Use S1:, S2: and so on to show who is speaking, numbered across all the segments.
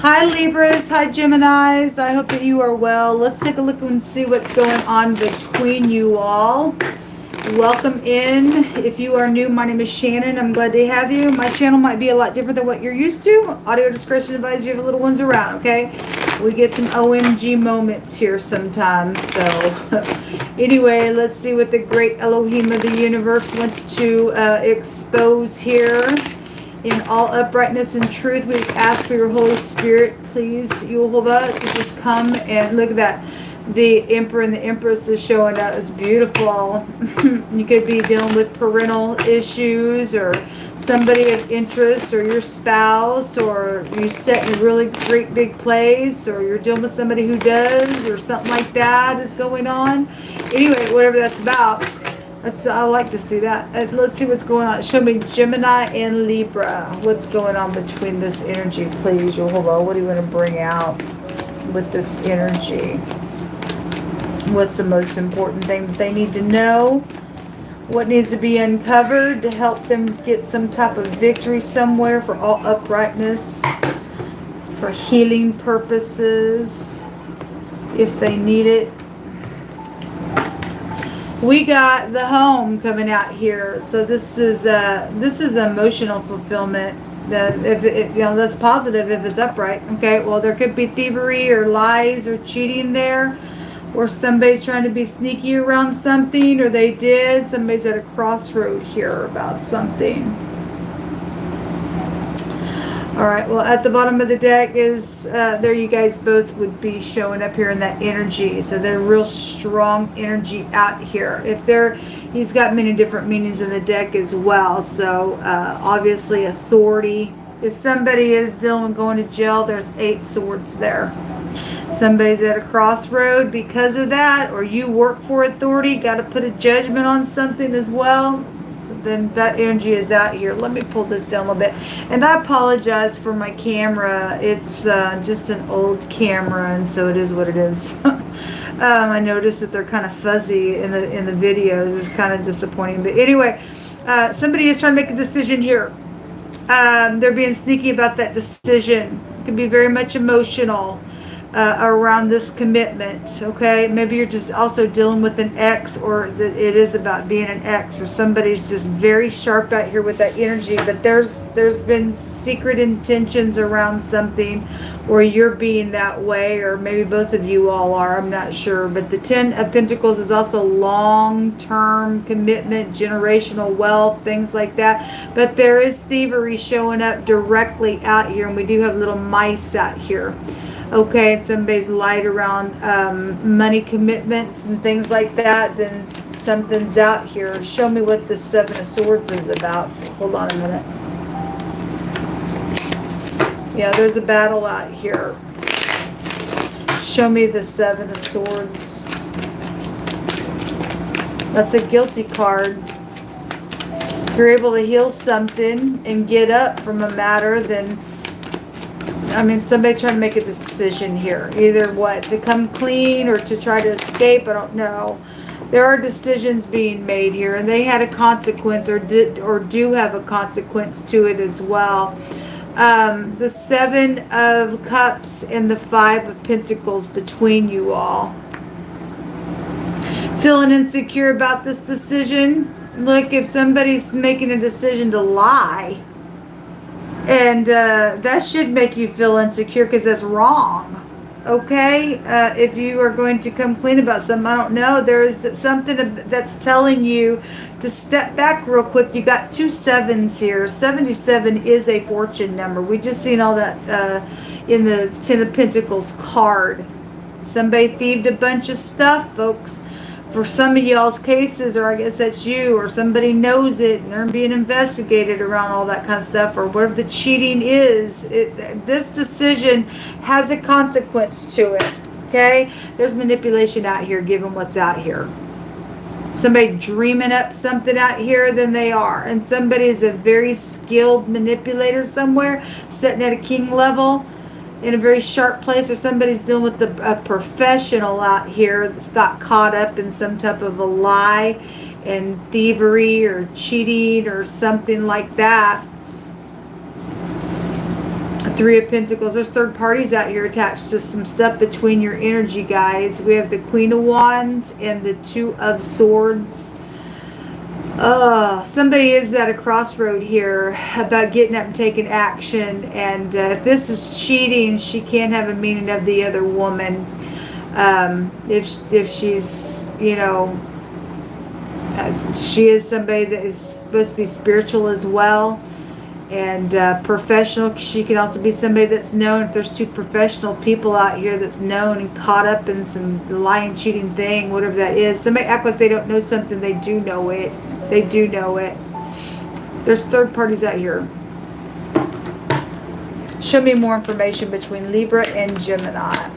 S1: Hi Libras, hi Geminis. I hope that you are well. Let's take a look and see what's going on between you all. Welcome in. If you are new, my name is Shannon. I'm glad to have you. My channel might be a lot different than what you're used to. Audio discretion advised. You have little ones around, okay? We get some OMG moments here sometimes. So anyway, let's see what the great Elohim of the universe wants to expose here. In all uprightness and truth, we just ask for your Holy Spirit, please, Yehovah, to just come and look at that. The Emperor and the Empress is showing up. It's beautiful. You could be dealing with parental issues or somebody of interest or your spouse, or you set in a really great big place, or you're dealing with somebody who does, or something like that is going on. Anyway, whatever that's about. I like to see that. Let's see what's going on. Show me Gemini and Libra. What's going on between this energy, please, Yehovah? What do you want to bring out with this energy? What's the most important thing that they need to know? What needs to be uncovered to help them get some type of victory somewhere for all uprightness, for healing purposes, if they need it? We got the home coming out here, so this is emotional fulfillment. If it, that's positive if it's upright. Okay, well there could be thievery or lies or cheating there, or somebody's trying to be sneaky around something, or they did. Somebody's at a crossroad here about something. All right, well, at the bottom of the deck is, there you guys both would be showing up here in that energy. So they're real strong energy out here. He's got many different meanings in the deck as well. So obviously authority. If somebody is dealing with going to jail, there's 8 swords there. Somebody's at a crossroad because of that, or you work for authority, got to put a judgment on something as well. So then that energy is out here. Let me pull this down a little bit. And I apologize for my camera. It's just an old camera, and so it is what it is. I noticed that they're kind of fuzzy in the videos. It's kind of disappointing. But anyway, somebody is trying to make a decision here. They're being sneaky about that decision. It can be very much emotional. Around this commitment, okay? Maybe you're just also dealing with an ex, or that it is about being an ex, or somebody's just very sharp out here with that energy, but there's been secret intentions around something, or you're being that way, or maybe both of you all are, I'm not sure. But the 10 of Pentacles is also long-term commitment, generational wealth, things like that. But there is thievery showing up directly out here, and we do have little mice out here. Okay, and somebody's lied around money commitments and things like that, then something's out here. Show me what the 7 of Swords is about. Hold on a minute. Yeah, there's a battle out here. Show me the 7 of Swords. That's a guilty card. If you're able to heal something and get up from a matter, then somebody trying to make a decision here. Either what, to come clean or to try to escape, I don't know. There are decisions being made here, and they had a consequence, or do have a consequence to it as well. The 7 of Cups and the 5 of Pentacles between you all. Feeling insecure about this decision? Look, if somebody's making a decision to lie, and that should make you feel insecure, because that's wrong. Okay? If you are going to come clean about something, I don't know. There's something that's telling you to step back real quick. You got 2 7s here. 77 is a fortune number. We just seen all that in the 10 of Pentacles card. Somebody thieved a bunch of stuff, folks. For some of y'all's cases, or I guess that's you, or somebody knows it and they're being investigated around all that kind of stuff, or whatever the cheating is, this decision has a consequence to it. Okay? There's manipulation out here given what's out here. Somebody dreaming up something out here, then they are. And somebody is a very skilled manipulator somewhere, sitting at a king level, in a very sharp place, or somebody's dealing with a professional out here that's got caught up in some type of a lie and thievery or cheating or something like that. Three of Pentacles. There's third parties out here attached to some stuff between your energy, guys. We have the Queen of Wands and the Two of Swords. Somebody is at a crossroad here about getting up and taking action. And if this is cheating, she can't have a meaning of the other woman. If she's, you know, she is somebody that is supposed to be spiritual as well. And professional. She can also be somebody that's known. If there's two professional people out here that's known and caught up in some lying, cheating thing, whatever that is. Somebody act like they don't know something. They do know it. They do know it. There's third parties out here. Show me more information between Libra and Gemini.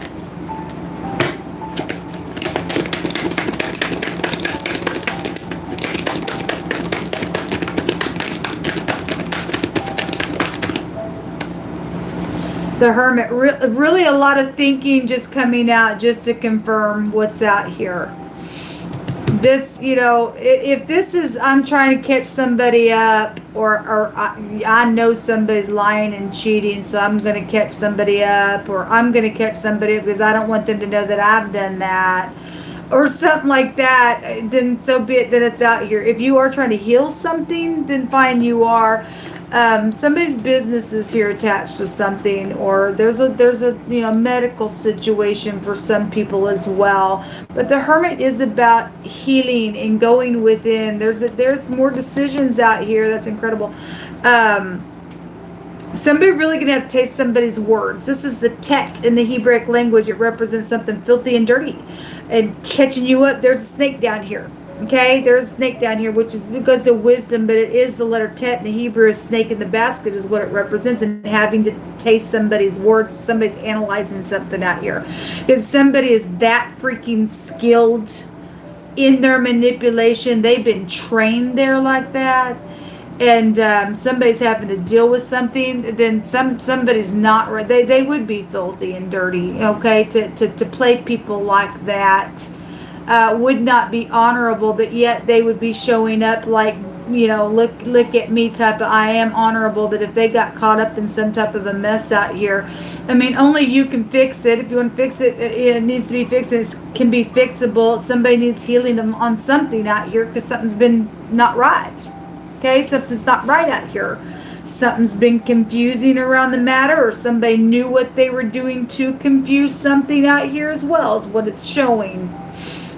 S1: The Hermit, really a lot of thinking just coming out just to confirm what's out here. This, you know, if this is, I'm trying to catch somebody up, or I know somebody's lying and cheating, so I'm going to catch somebody up, or I'm going to catch somebody up because I don't want them to know that I've done that, or something like that, then so be it that it's out here. If you are trying to heal something, then fine, you are. Somebody's business is here attached to something, or there's a you know, medical situation for some people as well. But the Hermit is about healing and going within. There's more decisions out here. That's incredible. Somebody really gonna have to taste somebody's words. This is the tet in the Hebraic language. It represents something filthy and dirty, and catching you up. There's a snake down here. Okay, there's a snake down here, which goes to wisdom, but it is the letter tet in the Hebrew. Is snake in the basket is what it represents, and having to taste somebody's words. Somebody's analyzing something out here. If somebody is that freaking skilled in their manipulation, they've been trained there like that, and somebody's having to deal with something, then somebody's not right. They would be filthy and dirty. Okay, to play people like that. Would not be honorable, but yet they would be showing up like, you know, look at me type of, I am honorable. But if they got caught up in some type of a mess out here, I mean, only you can fix it. If you want to fix it, it needs to be fixed. It can be fixable. Somebody needs healing them on something out here because something's been not right. Okay, something's not right out here. Something's been confusing around the matter, or somebody knew what they were doing to confuse something out here as well, is what it's showing.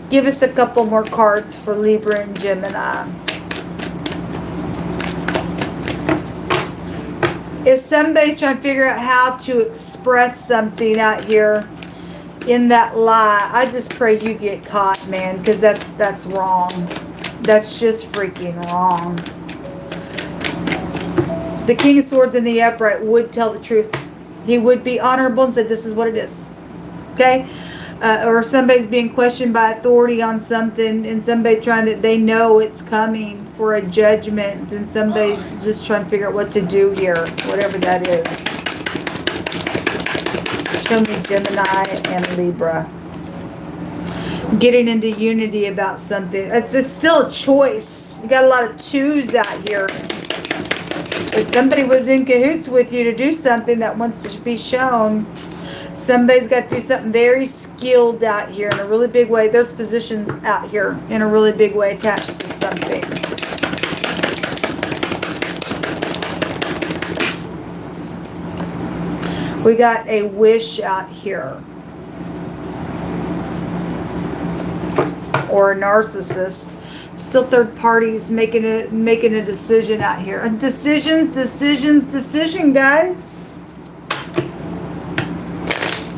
S1: Give us a couple more cards for Libra and Gemini. If somebody's trying to figure out how to express something out here in that lie, I just pray you get caught, man, because that's wrong. That's just freaking wrong. The King of Swords in the upright would tell the truth. He would be honorable and say, this is what it is. Okay? Or somebody's being questioned by authority on something, and somebody they know it's coming for a judgment, and somebody's just trying to figure out what to do here, whatever that is. Show me Gemini and Libra. Getting into unity about something. It's still a choice. You got a lot of twos out here. If somebody was in cahoots with you to do something that wants to be shown, somebody's got to do something very skilled out here in a really big way. There's positions out here in a really big way attached to something. We got a wish out here. Or a narcissist. Still third parties making a decision out here. Decision, guys.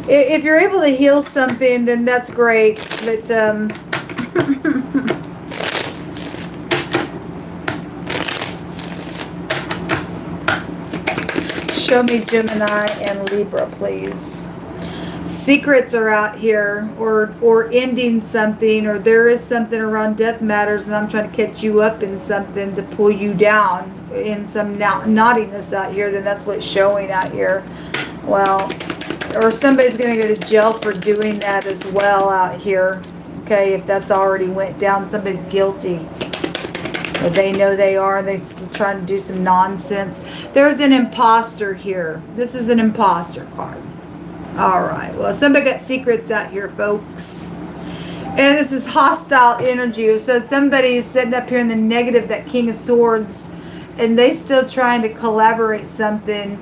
S1: If you're able to heal something, then that's great. But show me Gemini and Libra, please. Secrets are out here, or ending something, or there is something around death matters, and I'm trying to catch you up in something to pull you down in some naughtiness out here. Then that's what's showing out here. Well. Or somebody's going to go to jail for doing that as well out here. Okay, if that's already went down, somebody's guilty. Or they know they are, and they're still trying to do some nonsense. There's an imposter here. This is an imposter card. All right. Well, somebody got secrets out here, folks. And this is hostile energy. So somebody's sitting up here in the negative, that King of Swords, and they still trying to collaborate something.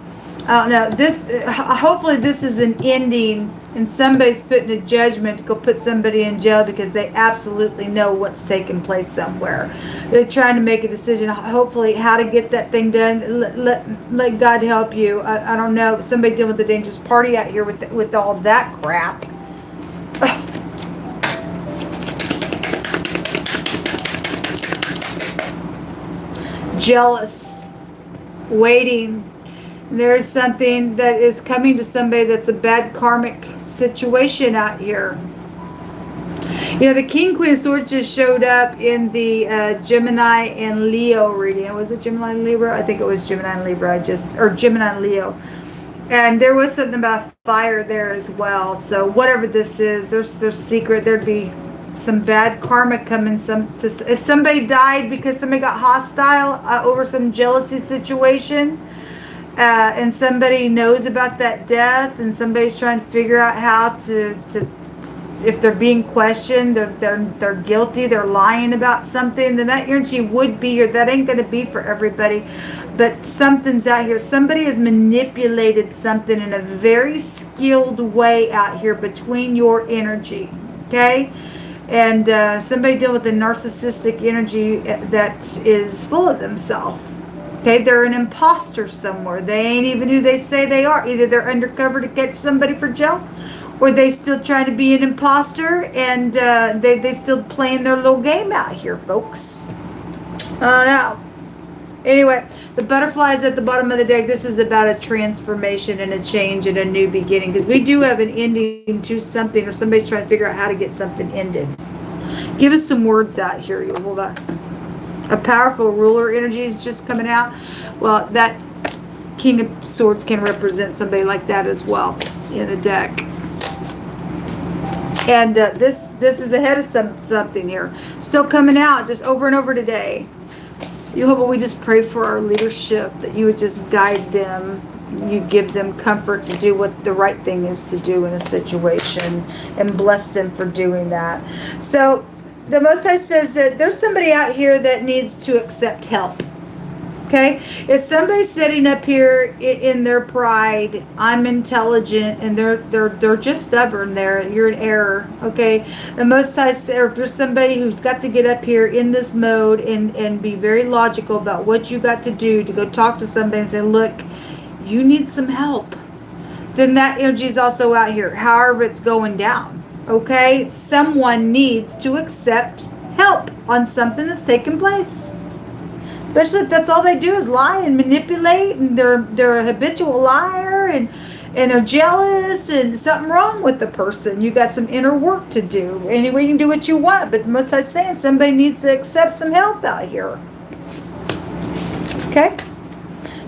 S1: I don't know. This, hopefully this is an ending, and somebody's putting a judgment to go put somebody in jail because they absolutely know what's taking place somewhere. They're trying to make a decision, hopefully, how to get that thing done. Let God help you. I don't know. Somebody dealing with a dangerous party out here with all that crap. Ugh. Jealous, waiting. There's something that is coming to somebody that's a bad karmic situation out here. You know, the King, Queen of Swords just showed up in the Gemini and Leo reading. Was it Gemini and Libra? I think it was Gemini and Libra. Or Gemini and Leo. And there was something about fire there as well. So whatever this is, there's secret. There'd be some bad karma coming. If somebody died because somebody got hostile over some jealousy situation, and somebody knows about that death, and somebody's trying to figure out how to if they're being questioned, they're guilty, they're lying about something, then that energy would be here. That ain't going to be for everybody, but something's out here. Somebody has manipulated something in a very skilled way out here between your energy, okay? And somebody dealing with a narcissistic energy that is full of themselves. Okay, they're an imposter somewhere. They ain't even who they say they are. Either they're undercover to catch somebody for jail, or they still trying to be an imposter, and they still playing their little game out here, folks. I don't know. Anyway, the butterflies at the bottom of the deck. This is about a transformation and a change and a new beginning, because we do have an ending to something, or somebody's trying to figure out how to get something ended. Give us some words out here. You hold on. A powerful ruler energy is just coming out. Well, that King of Swords can represent somebody like that as well in the deck. And this is ahead of something here. Still coming out just over and over today. You hope we just pray for our leadership, that you would just guide them. You give them comfort to do what the right thing is to do in a situation, and bless them for doing that. So the Most High says that there's somebody out here that needs to accept help. Okay? If somebody's sitting up here in their pride, I'm intelligent, and they're just stubborn, you're in error. Okay? The Most High says, if there's somebody who's got to get up here in this mode and be very logical about what you got to do to go talk to somebody and say, look, you need some help, then that energy is also out here. However, it's going down. Okay, someone needs to accept help on something that's taking place. Especially if that's all they do is lie and manipulate, and they're a habitual liar, and they're jealous, and something wrong with the person. You got some inner work to do. Anyway, you can do what you want, but the Most High saying somebody needs to accept some help out here. Okay?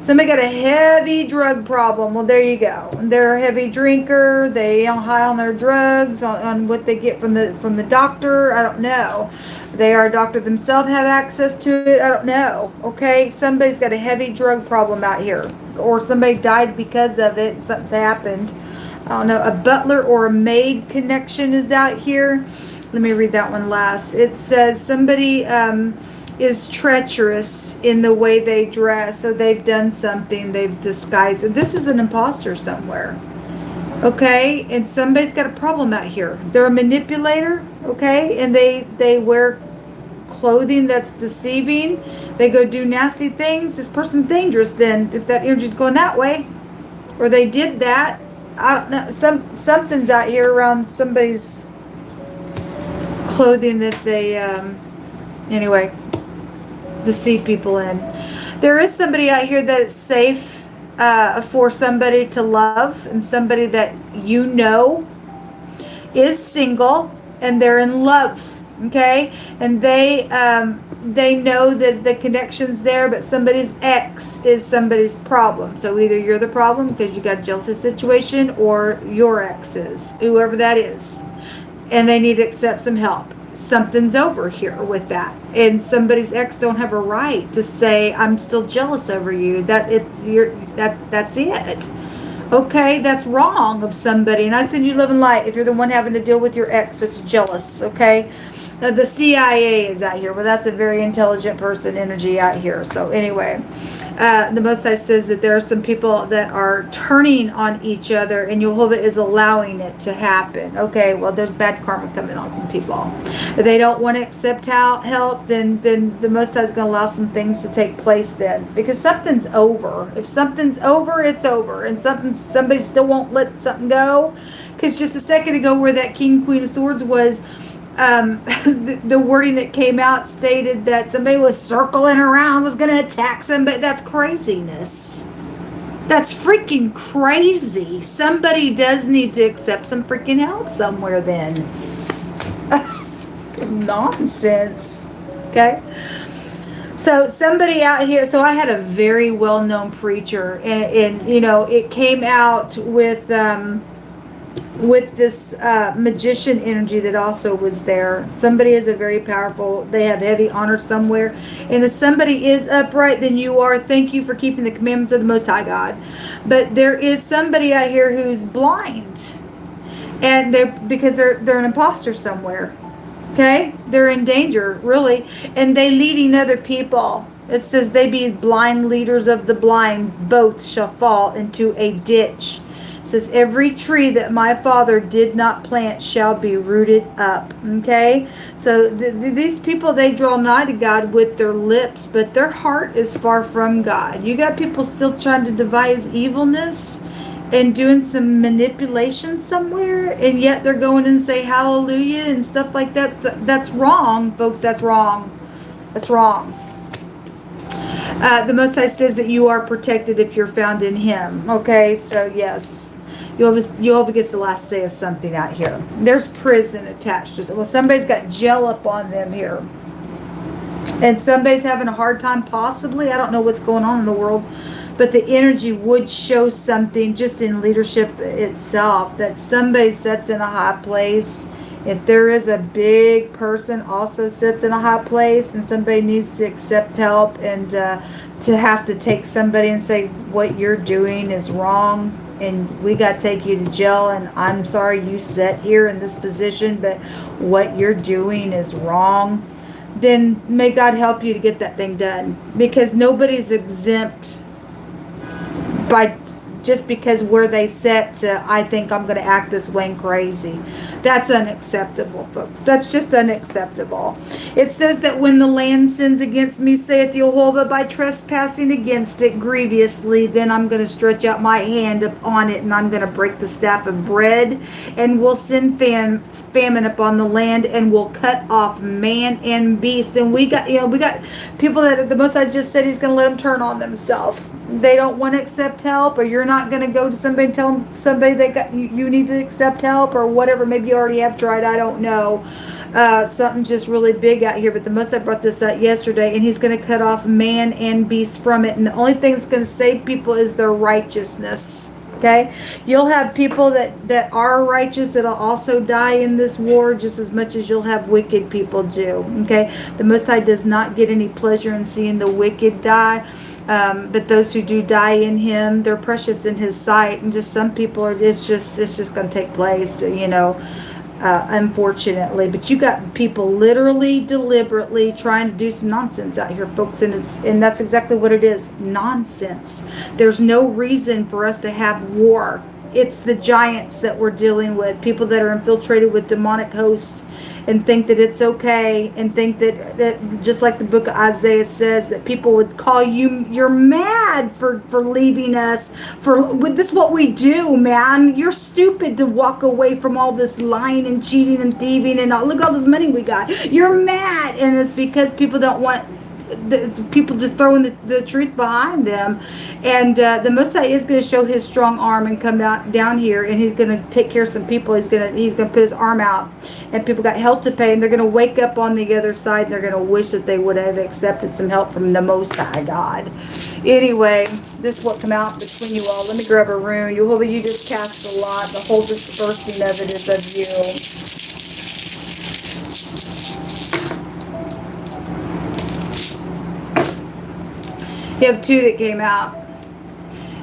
S1: Somebody got a heavy drug problem. Well, there you go. They're a heavy drinker. They are high on their drugs, on what they get from the doctor. I don't know. They are a doctor themselves, have access to it. I don't know. Okay, somebody's got a heavy drug problem out here, or somebody died because of it, and something's happened. I don't know. A butler or a maid connection is out here. Let me read that one last. It says somebody is treacherous in the way they dress, so they've done something, they've disguised it. This is an imposter somewhere, okay? And somebody's got a problem out here. They're a manipulator, okay? And they wear clothing that's deceiving. They go do nasty things. This person's dangerous then, if that energy's going that way, or they did that. I don't know. Something's out here around somebody's clothing that they anyway deceive people in. There is somebody out here that it's safe for somebody to love, and somebody that you know is single and they're in love, okay? And they know that the connection's there, but somebody's ex is somebody's problem. So either you're the problem because you got a jealousy situation, or your ex is, whoever that is, and they need to accept some help. something's over here with that, and somebody's ex don't have a right to say, I'm still jealous over you. That's it. Okay, that's wrong of somebody. And I send you love and light if you're the one having to deal with your ex that's jealous. Okay, the CIA is out here. Well, that's a very intelligent person energy out here. So anyway, the Most High says that there are some people that are turning on each other, and Jehovah is allowing it to happen. Okay, well, there's bad karma coming on some people. If they don't want to accept help, then the Most High is going to allow some things to take place then, because something's over. If something's over, it's over, and somebody still won't let something go. Because just a second ago, where that King Queen of Swords was, the wording that came out stated that somebody was circling around, was going to attack somebody. That's craziness. That's freaking crazy. Somebody does need to accept some freaking help somewhere then. Nonsense. Okay. So somebody out here, so I had a very well-known preacher, and you know, it came out with this magician energy that also was there. Somebody is a very powerful, they have heavy honor somewhere. And if somebody is upright, then you are. Thank you for keeping the commandments of the Most High God. But there is somebody out here who's blind. And because they're an imposter somewhere. Okay? They're in danger, really. And they leading other people. It says they be blind leaders of the blind. Both shall fall into a ditch. It says every tree that my father did not plant shall be rooted up. Okay, so these people, they draw nigh to God with their lips, but their heart is far from God. You got people still trying to devise evilness and doing some manipulation somewhere, and yet they're going and say hallelujah and stuff like that. That's wrong, folks. That's wrong. That's wrong. The Most High says that you are protected if you're found in Him. Okay, so yes, Jehovah gets the last say of something out here. There's prison attached to it. Well, somebody's got jail up on them here, and somebody's having a hard time. Possibly, I don't know what's going on in the world, but the energy would show something just in leadership itself, that somebody sits in a high place. If there is a big person also sits in a high place, and somebody needs to accept help, and to have to take somebody and say what you're doing is wrong, and we got to take you to jail, and I'm sorry you sit here in this position, but what you're doing is wrong, then may God help you to get that thing done, because nobody's exempt by just because where they sit to, I think I'm going to act this way and crazy. That's unacceptable, folks. That's just unacceptable. It says that when the land sins against me, saith Jehovah, by trespassing against it grievously, then I'm going to stretch out my hand upon it, and I'm going to break the staff of bread, and will send famine upon the land, and will cut off man and beast. And we got people that the Most High just said He's going to let them turn on themselves. They don't want to accept help, or you're not going to go to somebody and tell somebody you need to accept help, or whatever. Maybe you already have tried. I don't know. Something just really big out here. But the Most High brought this out yesterday, and He's going to cut off man and beast from it. And the only thing that's going to save people is their righteousness. Okay, you'll have people that are righteous that'll also die in this war just as much as you'll have wicked people do. Okay, the Most High does not get any pleasure in seeing the wicked die. But those who do die in Him, they're precious in His sight. And just some people it's just going to take place, unfortunately. But you got people literally, deliberately trying to do some nonsense out here, folks, and that's exactly what it is, nonsense. There's no reason for us to have war. It's the giants that we're dealing with, people that are infiltrated with demonic hosts, and think that it's okay, and think that just like the book of Isaiah says, that people would call you're mad for leaving us, this is what we do, man. You're stupid to walk away from all this lying and cheating and thieving, and look at all this money we got. You're mad, and it's because people don't want people just throwing the truth behind them. And the Most High is going to show His strong arm and come down here, and He's going to take care of some people. He's going to put His arm out, and people got help to pay, and they're going to wake up on the other side, and they're going to wish that they would have accepted some help from the Most High God. Anyway, this is what come out between you all. Let me grab a rune. Jehovah, you just cast a lot. The whole dispersing of it is of you. You have two that came out.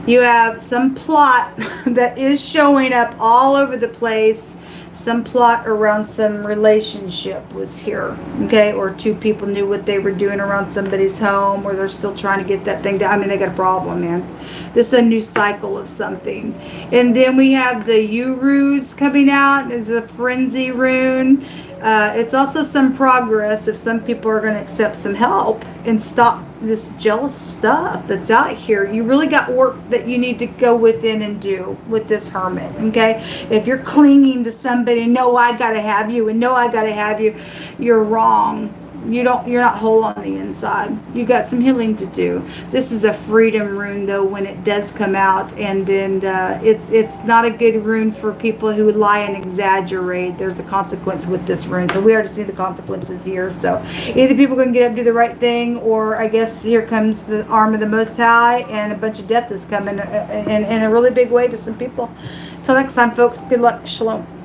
S1: You have some plot that is showing up all over the place. Some plot around some relationship was here, okay? Or two people knew what they were doing around somebody's home, or they're still trying to get that thing down. I mean, they got a problem, man. This is a new cycle of something. And then we have the Urus coming out. It's a frenzy rune. It's also some progress if some people are going to accept some help and stop this jealous stuff that's out here. You really got work that you need to go within and do with this hermit, okay? If you're clinging to somebody, no, I got to have you, and no, I got to have you, you're wrong. You're not whole on the inside. You got some healing to do. This is a freedom rune though when it does come out, and then it's not a good rune for people who lie and exaggerate. There's a consequence with this rune, so we already see the consequences here. So either people are going to get up and do the right thing, or I guess here comes the arm of the Most High, and a bunch of death is coming in a really big way to some people. Till next time, folks. Good luck. Shalom.